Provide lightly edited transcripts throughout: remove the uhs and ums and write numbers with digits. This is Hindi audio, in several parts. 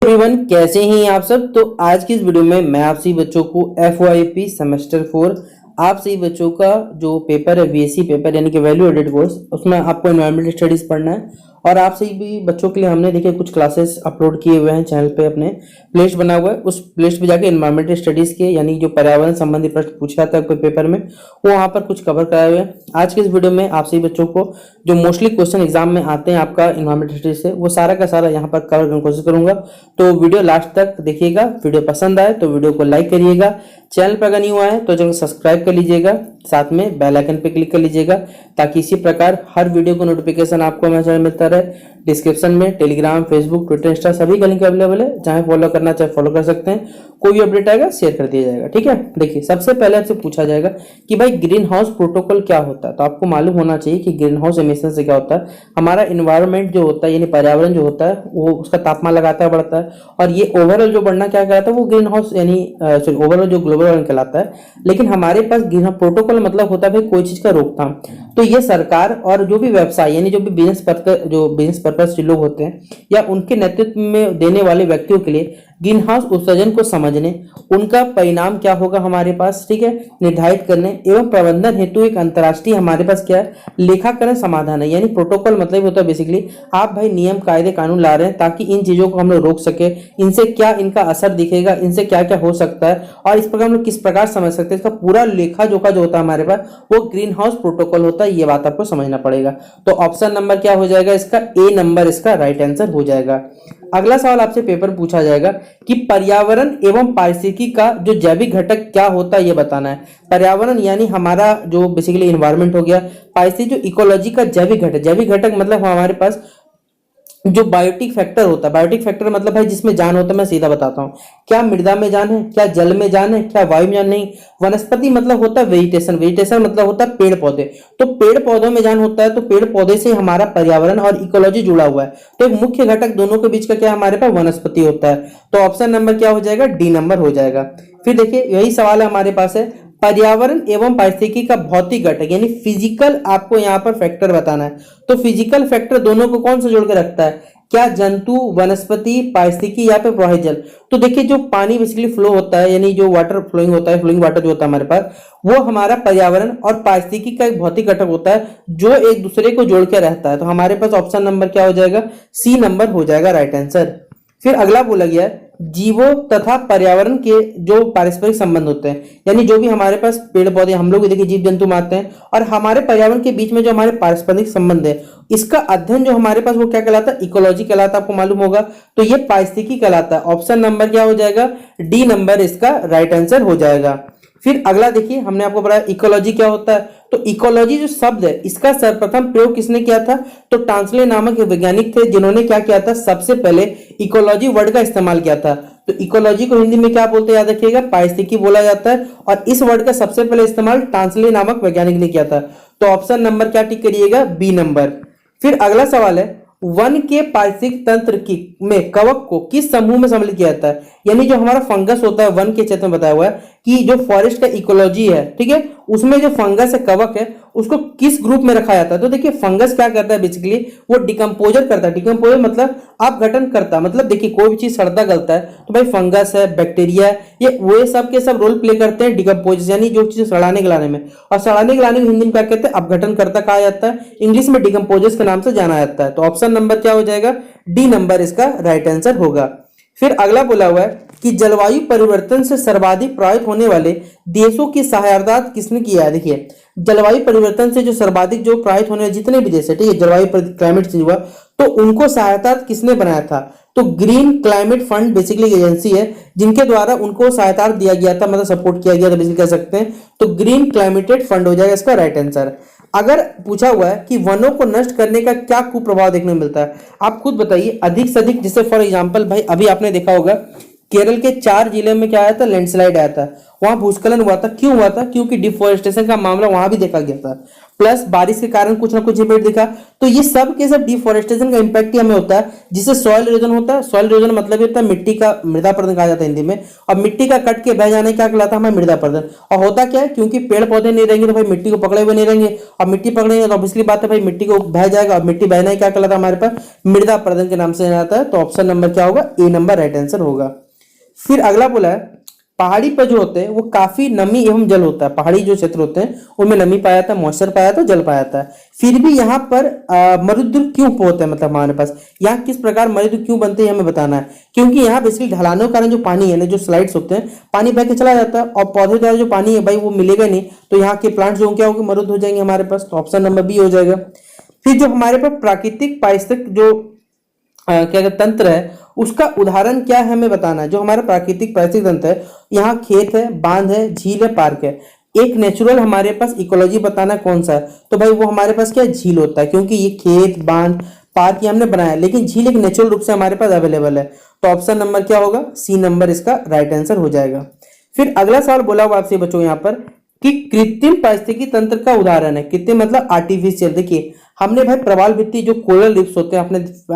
एवरीवन, कैसे हैं आप सब। तो आज की इस वीडियो में मैं आप सभी बच्चों को FYP सेमेस्टर 4 आप सभी बच्चों का जो पेपर है BSc पेपर यानी कि वैल्यू एडेड कोर्स, उसमें आपको एनवायरमेंटल स्टडीज पढ़ना है। और आप सभी भी बच्चों के लिए हमने देखिए कुछ क्लासेस अपलोड किए हुए हैं चैनल पे, अपने प्लेलिस्ट बना हुआ है। उस प्लेलिस्ट पे जाके एनवायरमेंटल स्टडीज के यानी जो पर्यावरण संबंधी प्रश्न पूछा था कोई पेपर में, वो वहाँ पर कुछ कवर कराए हुए हैं। आज के इस वीडियो में आप सभी बच्चों को जो मोस्टली क्वेश्चन एग्जाम में आते हैं आपका एनवायरमेंटल स्टडीज से, वो सारा का सारा यहाँ पर कवर करने की कोशिश करूंगा। तो वीडियो लास्ट तक देखिएगा। वीडियो पसंद आए तो वीडियो को लाइक करिएगा। चैनल पर अगर नहीं हुआ है तो चैनल सब्सक्राइब कर लीजिएगा, साथ में बेल आइकन पे क्लिक कर लीजिएगा ताकि इसी प्रकार हर वीडियो को नोटिफिकेशन आपको हमारे चैनल मिलता रहे। डिस्क्रिप्शन में टेलीग्राम, फेसबुक, ट्विटर, इंस्टा सभी का लिंक अवेलेबल है, चाहे फॉलो करना चाहे फॉलो कर सकते हैं। कोई भी अपडेट आएगा शेयर कर दिया जाएगा, ठीक है। देखिए, सबसे पहले आपसे पूछा जाएगा कि भाई ग्रीन हाउस प्रोटोकॉल क्या होता है। तो आपको मालूम होना चाहिए कि ग्रीन हाउस एमिशन से क्या होता है। हमारा इन्वायरमेंट जो होता है यानी पर्यावरण जो होता है वो उसका तापमान लगातार बढ़ता है, और ये ओवरऑल जो बढ़ना क्या कहलाता है वो ग्रीन हाउस यानी ओवरऑल जो ग्लोबल वार्मिंग कहलाता है। लेकिन हमारे पास ग्रीन हाउस प्रोटोकॉल मतलब होता है भाई कोई चीज का रोकथाम। तो ये सरकार और जो भी व्यवसाय यानी जो भी बिजनेस पर्पस लोग होते हैं या उनके नेतृत्व में देने वाले व्यक्तियों के लिए ग्रीन हाउस उत्सर्जन को समझने, उनका परिणाम क्या होगा हमारे पास, ठीक है, निर्धारित करने एवं प्रबंधन हेतु एक अंतर्राष्ट्रीय हमारे पास क्या है लेखाकरण समाधान है। यानी प्रोटोकॉल मतलब होता है बेसिकली आप भाई नियम कायदे कानून ला रहे हैं ताकि इन चीजों को हम लोग रोक सके, इनसे क्या इनका असर दिखेगा, इनसे क्या क्या हो सकता है और इस प्रकार हम लोग किस प्रकार समझ सकते हैं। इसका पूरा लेखा जोखा जो होता है हमारे पास वो ग्रीन हाउस प्रोटोकॉल होता है। ये बात आपको समझना पड़ेगा। तो ऑप्शन नंबर क्या हो जाएगा इसका, ए नंबर इसका राइट आंसर हो जाएगा। अगला सवाल आपसे पेपर पूछा जाएगा कि पर्यावरण एवं पारिस्थितिकी का जो जैविक घटक क्या होता है ये बताना है। पर्यावरण यानी हमारा जो बेसिकली एनवायरनमेंट हो गया, पारिस्थितिकी जो इकोलॉजी का जैविक घटक मतलब हमारे पास जो बायोटिक फैक्टर होता है। बायोटिक फैक्टर मतलब भाई जिसमें जान होता है, मैं सीधा बताता हूँ। क्या मृदा में जान है, क्या जल में जान है, क्या वायु में जान नहीं। वनस्पति मतलब होता है वेजिटेशन मतलब होता है पेड़ पौधे। तो पेड़ पौधों में जान होता है, तो पेड़ पौधे से हमारा पर्यावरण और इकोलॉजी जुड़ा हुआ है। तो एक मुख्य घटक दोनों के बीच का क्या हमारे पास वनस्पति होता है। तो ऑप्शन नंबर क्या हो जाएगा, डी नंबर हो जाएगा। फिर देखिए यही सवाल है हमारे पास है, पर्यावरण एवं पारिस्थितिकी का भौतिक घटक यानी फिजिकल आपको यहाँ पर फैक्टर बताना है। तो फिजिकल फैक्टर दोनों को कौन सा जोड़ के रखता है, क्या जंतु, वनस्पति, पारिस्थितिकी या फिर प्रवाहित जल। तो देखिए जो पानी बेसिकली फ्लो होता है यानी जो वाटर फ्लोइंग होता है, फ्लोइंग वाटर जो होता है हमारे पास, वो हमारा पर्यावरण और पारिस्थितिकी का एक भौतिक घटक होता है जो एक दूसरे को जोड़ के रहता है। तो हमारे पास ऑप्शन नंबर क्या हो जाएगा, सी नंबर हो जाएगा राइट आंसर। फिर अगला बोला गया है जीवों तथा पर्यावरण के जो पारस्परिक संबंध होते हैं, यानी जो भी हमारे पास पेड़ पौधे हम लोग देखिए जीव जंतु मानते हैं और हमारे पर्यावरण के बीच में जो हमारे पारस्परिक संबंध है, इसका अध्ययन जो हमारे पास वो क्या कहलाता है, इकोलॉजी कहलाता है। आपको मालूम होगा तो ये पारिस्थितिकी कहलाता है। ऑप्शन नंबर क्या हो जाएगा, डी नंबर इसका राइट आंसर हो जाएगा। फिर अगला देखिए, हमने आपको बताया इकोलॉजी क्या होता है। तो इकोलॉजी जो शब्द है इसका सर्वप्रथम प्रयोग किसने किया था, तो टांसले नामक वैज्ञानिक थे जिन्होंने क्या किया था, सबसे पहले इकोलॉजी वर्ड का इस्तेमाल किया था। तो इकोलॉजी को हिंदी में क्या बोलते हैं याद रखिएगा, पारिस्थितिकी बोला जाता है। और इस वर्ड का सबसे पहले इस्तेमाल टांसले नामक वैज्ञानिक ने किया था। तो ऑप्शन नंबर क्या टिक करिएगा, बी नंबर। फिर अगला सवाल है, वन के पारिस्थितिक तंत्र की में कवक को किस समूह में सम्मिलित किया जाता है। यानी जो हमारा फंगस होता है, वन के क्षेत्र में बताया हुआ है कि जो फॉरेस्ट का इकोलॉजी है, ठीक है, उसमें जो फंगस है, कवक है, उसको किस ग्रुप में रखा जाता है। तो देखिए फंगस क्या करता है, बेसिकली वो डिकम्पोजर करता है। डिकम्पोजर मतलब अपघटन करता है। मतलब देखिए कोई भी चीज सड़ता गलता है तो भाई फंगस है, बैक्टीरिया है, ये वो सब के सब रोल प्ले करते हैं डिकम्पोज यानी जो चीज सड़ाने गलाने में। और सड़ाने गलाने को हिंदी में क्या कहते हैं, अपघटन करता कहा जाता है। इंग्लिश में डिकम्पोजर्स के नाम से जाना जाता है। तो ऑप्शन नंबर क्या हो जाएगा, डी नंबर इसका राइट आंसर होगा। फिर अगला बोला हुआ है कि जलवायु परिवर्तन से सर्वाधिक प्रभावित होने वाले देशों की सहायता किसने किया है। देखिए जलवायु परिवर्तन से जो सर्वाधिक जो प्रभावित होने वाले जितने भी देश है, ठीक है, जलवायु क्लाइमेट चेंज हुआ तो उनको सहायता किसने बनाया था। तो green climate fund basically agency है जिनके द्वारा उनको सहायता दिया गया था, मतलब सपोर्ट किया गया था बेसिकली कह सकते हैं। तो ग्रीन क्लाइमेटेड फंड हो जाएगा इसका राइट आंसर। अगर पूछा हुआ है कि वनों को नष्ट करने का क्या कुप्रभाव देखने को मिलता है, आप खुद बताइए अधिक से अधिक। जैसे फॉर एग्जांपल भाई अभी आपने देखा होगा केरल के 4 जिले में क्या आया था, लैंडस्लाइड आया था, वहां भूस्खलन हुआ था। क्यों हुआ था, क्योंकि डिफोरेस्टेशन का मामला वहां भी देखा गया था। प्लस बारिश के कारण कुछ ना कुछ इफेक्ट दिखा। तो ये सब के सब डिफोरेस्टेशन का इम्पैक्ट ही हमें होता है, जिससे सॉइल इरोजन होता है। सॉइल इरोजन मतलब ये होता है मिट्टी का मृदा अपरदन कहा जाता है हिंदी में। और मिट्टी का कट के बह जाने क्या कहलाता है हमें मृदा अपरदन। और होता क्या है, क्योंकि पेड़ पौधे नहीं रहेंगे तो भाई मिट्टी को पकड़े हुए नहीं रहेंगे, और मिट्टी पकड़ेंगे तो ऑब्वियसली बात है भाई मिट्टी को बह जाएगा, और मिट्टी बहना ही क्या कहलाता है हमारे पास मृदा अपरदन के नाम से जाना जाता है। तो ऑप्शन नंबर क्या होगा, ए नंबर राइट आंसर होगा। फिर अगला बोला है पहाड़ी पर जो होते हैं वो काफी नमी एवं जल होता है। पहाड़ी जो क्षेत्र होते हैं उनमें नमी पाया जाता है, मॉइस्चर पाया जाता है, जल पाया जाता है। फिर भी यहाँ पर मरुद्र क्यों होते हैं, मतलब हमारे पास यहाँ किस प्रकार मरुद्र क्यों बनते हैं हमें बताना है। क्योंकि यहाँ बेसिकली ढलानों के कारण जो पानी है ना, जो स्लाइड्स होते हैं, पानी बह के चला जाता है, और पौधे द्वारा जो पानी है भाई वो मिलेगा नहीं, तो यहाँ के प्लांट्स जो क्या होंगे, मरुद हो जाएंगे हमारे पास। तो ऑप्शन नंबर बी हो जाएगा। फिर जो हमारे पास प्राकृतिक पारिस्थितिक जो क्या कहते तंत्र है उसका उदाहरण क्या है हमें बताना है। जो हमारा प्राकृतिक पारिस्थितिक तंत्र है, यहाँ खेत है, बांध है, झील है, पार्क है। एक नेचुरल हमारे पास इकोलॉजी बताना कौन सा है, तो भाई वो हमारे पास क्या झील होता है, क्योंकि ये खेत बांध पार्क ये हमने बनाया, लेकिन झील एक नेचुरल रूप से हमारे पास अवेलेबल है। तो ऑप्शन नंबर क्या होगा, सी नंबर इसका राइट आंसर हो जाएगा। फिर अगला सवाल बोला हुआ आपसे बच्चों यहाँ पर कि कृत्रिम पारिस्थितिकी तंत्र का उदाहरण है। कृत्रिम मतलब आर्टिफिशियल। देखिए हमने भाई प्रवाल भित्ति जो कोरल रीफ्स होते हैं,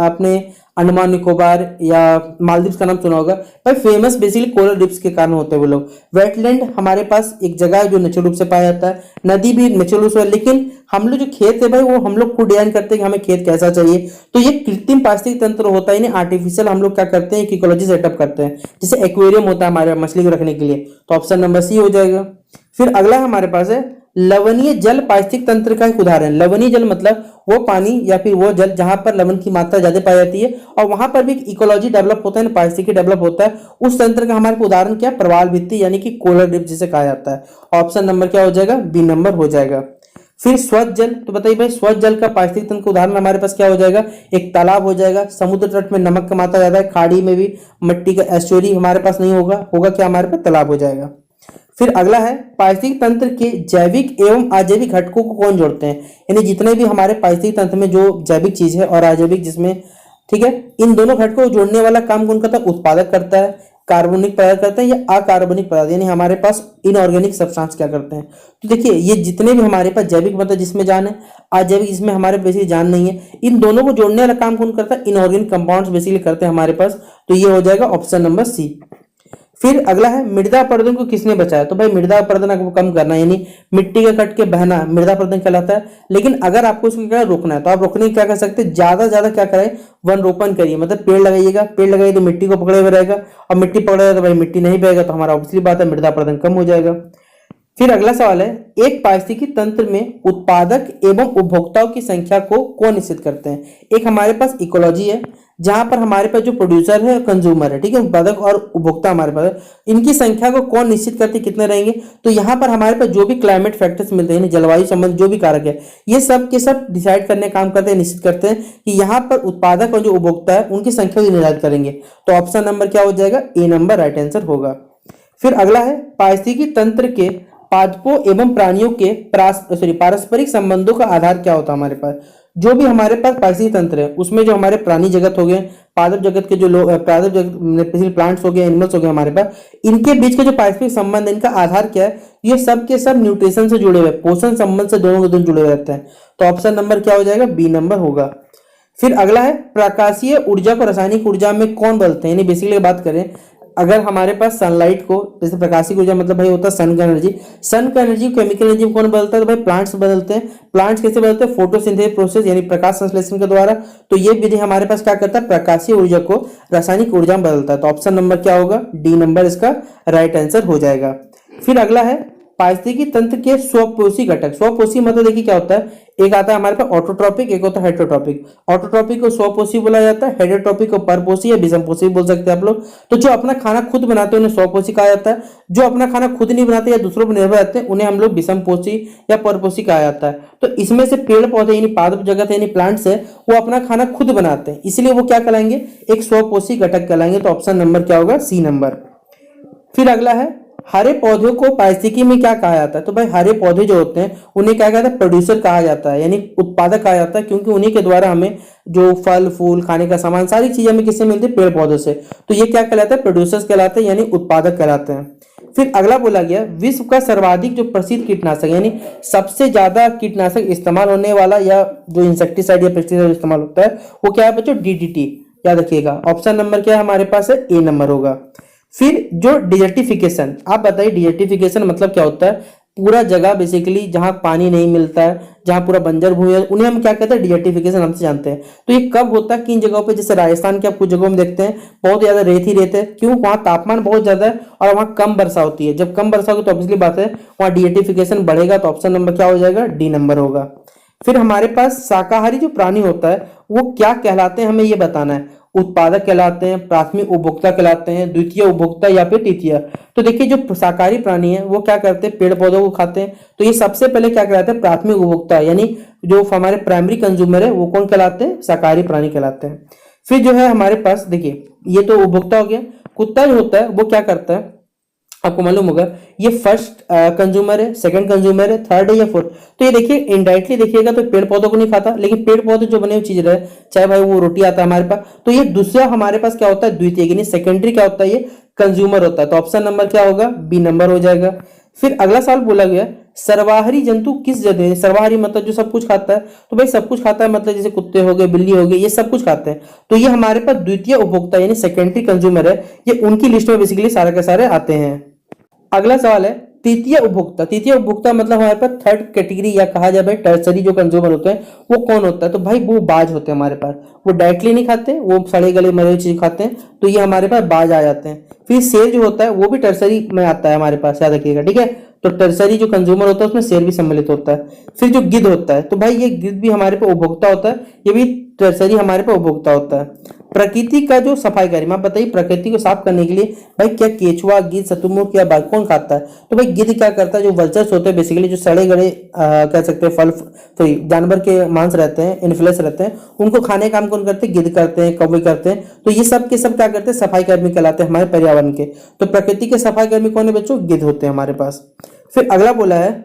आपने अंडमान निकोबार या मालदीव्स का नाम सुना होगा भाई, फेमस बेसिकली कोरल रीफ्स के कारण होते हैं वो लोग। वेटलैंड हमारे पास एक जगह है जो नेचुरल रूप से पाया जाता है, नदी भी नेचुरल रूप से, लेकिन हम लोग जो खेत है भाई वो हम लोग खुद डिजाइन करते हैं कि हमें खेत कैसा चाहिए। तो ये कृत्रिम पारिस्थितिक तंत्र होता है, आर्टिफिशियल हम लोग क्या करते हैं, इकोलॉजी सेटअप करते हैं, जैसे एक्वेरियम होता है हमारे मछली को रखने के लिए। तो ऑप्शन नंबर सी हो जाएगा। फिर अगला हमारे पास है लवणीय जल पारिस्थितिक तंत्र का एक उदाहरण। लवणीय जल मतलब वो पानी या फिर वो जल जहां पर लवण की मात्रा ज्यादा पाई जाती है, और वहां पर भी इकोलॉजी डेवलप होता है, पारिस्थितिकी डेवलप होता है। उस तंत्र का हमारे उदाहरण क्या, प्रवाल भित्ति यानी कि कोरल रीफ जिसे कहा जाता है। ऑप्शन नंबर क्या हो जाएगा, बी नंबर हो जाएगा। फिर स्वच्छ जल, तो बताइए भाई स्वच्छ जल का पारिस्थितिक तंत्र का उदाहरण हमारे पास क्या हो जाएगा, एक तालाब हो जाएगा। समुद्र तट में नमक का मात्रा ज्यादा है, खाड़ी में भी मिट्टी का एस्चुरी हमारे पास नहीं होगा, होगा क्या हमारे पास तालाब हो जाएगा। फिर अगला है पारिस्थितिक तंत्र के जैविक एवं अजैविक घटकों को कौन जोड़ते हैं, यानी जितने भी हमारे पारिस्थितिक तंत्र में जो जैविक चीज है और अजैविक जिसमें, ठीक है, इन दोनों घटकों को जोड़ने वाला काम कौन करता है, उत्पादक करता है, कार्बनिक पदार्थ करते हैं या अकार्बनिक पदार्थ, यानी हमारे पास इनऑर्गेनिक सब्सटेंस क्या करते हैं। तो देखिए ये जितने भी हमारे पास जैविक मतलब जिसमें जान है, अजैविक जिसमें हमारे बेसिकली जान नहीं है, इन दोनों को जोड़ने वाला काम कौन करता है, इनऑर्गेनिक कंपाउंड्स बेसिकली करते हैं हमारे पास। तो ये हो जाएगा ऑप्शन नंबर सी। फिर अगला है मृदा अपरदन को किसने बचाया, तो भाई मृदा अपरदन आपको कम करना है, यानी मिट्टी का कट के बहना मृदा अपरदन कहलाता है। लेकिन अगर आपको इसको क्या रोकना है तो आप रोकने क्या कर सकते हैं, ज्यादा से ज्यादा क्या करें, वन रोपण करिए, मतलब पेड़ लगाइएगा। पेड़ लगाइए तो मिट्टी को पकड़े हुए रहेगा, और मिट्टी पकड़ेगा तो भाई मिट्टी नहीं बहेगा, तो हमारा ऑब्वियसली बात है मृदा अपरदन कम हो जाएगा। फिर अगला सवाल है एक पारिस्थितिकी तंत्र में उत्पादक एवं उपभोक्ताओं की संख्या को कौन निश्चित करते हैं। एक हमारे पास इकोलॉजी है जहां पर हमारे पास जो प्रोड्यूसर है कंज्यूमर है, ठीक है, उत्पादक और उपभोक्ता हमारे पास है। इनकी संख्या को कौन निश्चित करते कितने रहेंगे, तो यहाँ पर हमारे पास जो भी क्लाइमेट फैक्टर्स मिलते हैं, जलवायु संबंध जो भी कारक है, ये सब के सब डिसाइड करने काम करते हैं, निश्चित करते हैं कि यहाँ पर उत्पादक और जो उपभोक्ता है उनकी संख्या को निर्धारित करेंगे। तो ऑप्शन नंबर क्या हो जाएगा, ए नंबर राइट आंसर होगा। फिर अगला है पारिस्थितिकी तंत्र के पादपों एवं प्राणियों के पारस्परिक संबंधों का आधार क्या होता है हमारे पास। जो भी हमारे पास पारिस्थितिक तंत्र है उसमें जो हमारे प्राणी जगत हो गए, पादप जगत के जो लोग, पादप जगत प्लांट्स हो गए, एनिमल्स हो गए हमारे पास, इनके बीच के जो पारस्परिक संबंध है, इनका आधार क्या है, ये सब के सब न्यूट्रिशन से जुड़े हुए, पोषण संबंध से दोनों के दोनों जुड़े हुए रहते हैं। तो ऑप्शन नंबर क्या हो जाएगा, बी नंबर होगा। फिर अगला है प्रकाशीय ऊर्जा को रासायनिक ऊर्जा में कौन बदलते हैं, यानी बेसिकली बात करें अगर हमारे पास सनलाइट को, जैसे प्रकाशिक ऊर्जा मतलब भाई होता है सन का एनर्जी, सन का एनर्जी केमिकल एनर्जी कौन बदलता है, तो भाई प्लांट्स बदलते हैं। प्लांट्स कैसे बदलते हैं, फोटोसिंथेसिस प्रोसेस यानी प्रकाश संश्लेषण के द्वारा। तो ये विधि हमारे पास क्या करता है, प्रकाशीय ऊर्जा को रासायनिक ऊर्जा में बदलता है। तो ऑप्शन नंबर क्या होगा, डी नंबर इसका राइट आंसर हो जाएगा। फिर अगला है पारिस्थितिकी तंत्र के स्वपोषी घटक। स्वपोषी मतलब देखिए क्या होता है, एक आता है हमारे पास ऑटोट्रॉपिक, एक होता है हेटेरोट्रॉपिक। ऑटोट्रॉपिक को स्वपोषी बोला जाता है, हेटेरोट्रॉपिक को परपोषी या विषमपोषी बोल सकते हैं आप लोग। तो जो अपना खाना खुद बनाते हैं उन्हें स्वपोषी कहा जाता है, जो अपना खाना खुद नहीं बनाते या दूसरों पर निर्भर रहते हैं उन्हें हम लोग विषमपोषी या परपोषी कहा जाता है। तो इसमें से पेड़ पौधे यानी पादप जगत यानी प्लांट्स है, वो अपना खाना खुद बनाते हैं, इसलिए वो क्या कहलाएंगे, एक स्वपोषी घटक कहलाएंगे। तो ऑप्शन नंबर क्या होगा, सी नंबर। फिर अगला है हरे पौधों को पारिस्थितिकी में क्या कहा जाता है, तो भाई हरे पौधे जो होते हैं उन्हें क्या कहता है, प्रोड्यूसर कहा जाता है, यानी उत्पादक कहा जाता है, क्योंकि उन्हीं के द्वारा हमें जो फल फूल खाने का सामान सारी चीजें हमें किससे मिलती है, पेड़ पौधों से। तो ये क्या कहलाता है, प्रोड्यूसर्स कहलाते हैं, यानी उत्पादक कहलाते हैं। फिर अगला बोला गया विश्व का सर्वाधिक जो प्रसिद्ध कीटनाशक यानी सबसे ज्यादा कीटनाशक इस्तेमाल होने वाला या जो इंसेक्टिसाइड या पेस्टिसाइड इस्तेमाल होता है वो क्या है बच्चों, डीडीटी। याद रखिएगा ऑप्शन नंबर क्या है हमारे पास है, ए नंबर होगा। फिर जो डिजर्टिफिकेशन, आप बताइए डिजर्टिफिकेशन मतलब क्या होता है? पूरा जगह बेसिकली जहां पानी नहीं मिलता है, जहां पूरा बंजर भूमि है, उन्हें हम क्या कहते हैं, डिजर्टिफिकेशन हमसे जानते हैं। तो ये कब होता है, किन जगहों पे? जैसे राजस्थान के आप कुछ जगहों में देखते हैं बहुत ज्यादा रेत ही रेत है, क्यों? वहां तापमान बहुत ज्यादा है और वहां कम वर्षा होती है। जब कम वर्षा होगी तो ऑब्वियसली बात है वहां डिजर्टिफिकेशन बढ़ेगा। तो ऑप्शन नंबर क्या हो जाएगा, डी नंबर होगा। फिर हमारे पास शाकाहारी जो प्राणी होता है वो क्या कहलाते हैं, हमें ये बताना है। उत्पादक कहलाते हैं, प्राथमिक उपभोक्ता कहलाते हैं, द्वितीय उपभोक्ता या फिर तृतीय। तो देखिए जो शाकाहारी प्राणी है वो क्या करते हैं, पेड़ पौधों को खाते हैं। तो ये सबसे पहले क्या कहलाते हैं, प्राथमिक उपभोक्ता, यानी जो हमारे प्राइमरी कंज्यूमर है वो कौन कहलाते हैं, शाकाहारी प्राणी कहलाते हैं। फिर जो है हमारे पास देखिए ये तो उपभोक्ता हो गया। कुत्ता जो होता है वो क्या करता है, आपको मालूम होगा ये फर्स्ट कंज्यूमर है, सेकंड कंज्यूमर है, थर्ड है या फोर्थ। तो ये देखिए इनडायरेक्टली देखिएगा तो पेड़ पौधों को नहीं खाता, लेकिन पेड़ पौधे जो बने हुए चीज रहे, चाहे भाई वो रोटी आता है हमारे पास, तो ये दूसरा हमारे पास क्या होता है, द्वितीय यानी सेकेंडरी क्या होता है, ये कंज्यूमर होता है। तो ऑप्शन नंबर क्या होगा, बी नंबर हो जाएगा। फिर अगला सवाल बोला गया सर्वाहारी जंतु किस जगह, सर्वाहारी मतलब जो सब कुछ खाता है। तो भाई सब कुछ खाता है मतलब जैसे कुत्ते हो गए, बिल्ली हो गई, ये सब कुछ खाते हैं। तो ये हमारे पास द्वितीय उपभोक्ता यानी सेकेंडरी कंज्यूमर है, ये उनकी लिस्ट में बेसिकली सारे के सारे आते हैं। अगला सवाल है तृतीय उपभोक्ता। तृतीय उपभोक्ता मतलब हमारे पास थर्ड कैटेगरी या कहा जाए भाई टर्सरी जो कंज्यूमर होते हैं वो कौन होता है? तो भाई वो बाज होते हैं हमारे पास। वो डायरेक्टली नहीं खाते, वो सड़े गले मरे हुए चीज खाते हैं, तो ये हमारे पास बाज आ जाते हैं। फिर शेर जो होता है वो भी टर्सरी में आता है हमारे पास, याद रखिएगा, ठीक है। तो टर्सरी जो कंज्यूमर होता है उसमें शेर भी सम्मिलित होता है। फिर जो गिद्ध होता है, तो भाई ये गिद्ध भी हमारे पे उपभोक्ता होता है, ये भी टर्सरी हमारे पे उपभोक्ता होता है। प्रकृति का जो सफाई कर्मी, आप बताइए प्रकृति को साफ करने के लिए भाई क्या केचुआ, गिद्ध, शतुरमुर्ग या बाघ कौन खाता है? तो भाई गिद्ध क्या करता है, जो वल्चर्स होते हैं बेसिकली जो सड़े गड़े कह सकते हैं फल सॉरी जानवर के मांस रहते हैं, इनफ्लेश रहते हैं, उनको खाने का काम कौन करते हैं, गिद्ध करते हैं, कौवे करते हैं। तो ये सब के सब क्या करते हैं, सफाई कर्मी कहलाते हैं हमारे पर्यावरण के। तो प्रकृति के सफाई कर्मी कौन है बच्चों, गिद्ध होते हैं हमारे पास। फिर अगला बोला है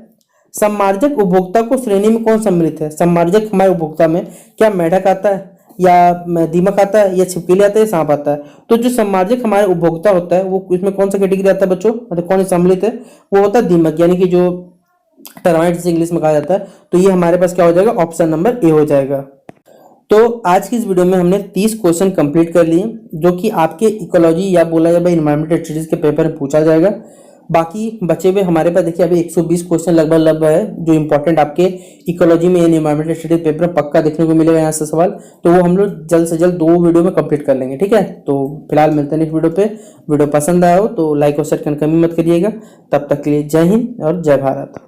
सम्मार्जक उपभोक्ता को श्रेणी में कौन सम्मिलित है? सम्मार्जक हमारे उपभोक्ता में क्या मेढक आता है या दीमक आता है या छिपकली आता है, सांप आता है? तो जो सम्मार्जक हमारे उपभोक्ता होता है वो इसमें कौन सा कैटेगरी आता है बच्चों, मतलब कौन सम्मिलित है? वो होता है दीमक, यानी कि जो टर्माइट्स इंग्लिश में कहा जाता है। तो ये हमारे पास क्या हो जाएगा, ऑप्शन नंबर ए हो जाएगा। तो आज की इस वीडियो में हमने 30 क्वेश्चन कंप्लीट कर लिए जो कि आपके इकोलॉजी या बोला जाए एनवायरमेंटल स्टडीज के पेपर में पूछा जाएगा। बाकी बचे हुए हमारे पास देखिए अभी 120 क्वेश्चन लगभग है जो इंपॉर्टेंट आपके इकोलॉजी में यानी एनवायरमेंटल स्टडीज पेपर में पक्का देखने को मिलेगा यहाँ से सवाल। तो वो हम लोग जल्द से जल्द 2 वीडियो में कंप्लीट कर लेंगे, ठीक है। तो फिलहाल मिलते हैं नेक्स्ट वीडियो पे। वीडियो पसंद आया हो तो लाइक और शेयर करने कमी मत करिएगा। तब तक के लिए जय हिंद और जय भारत।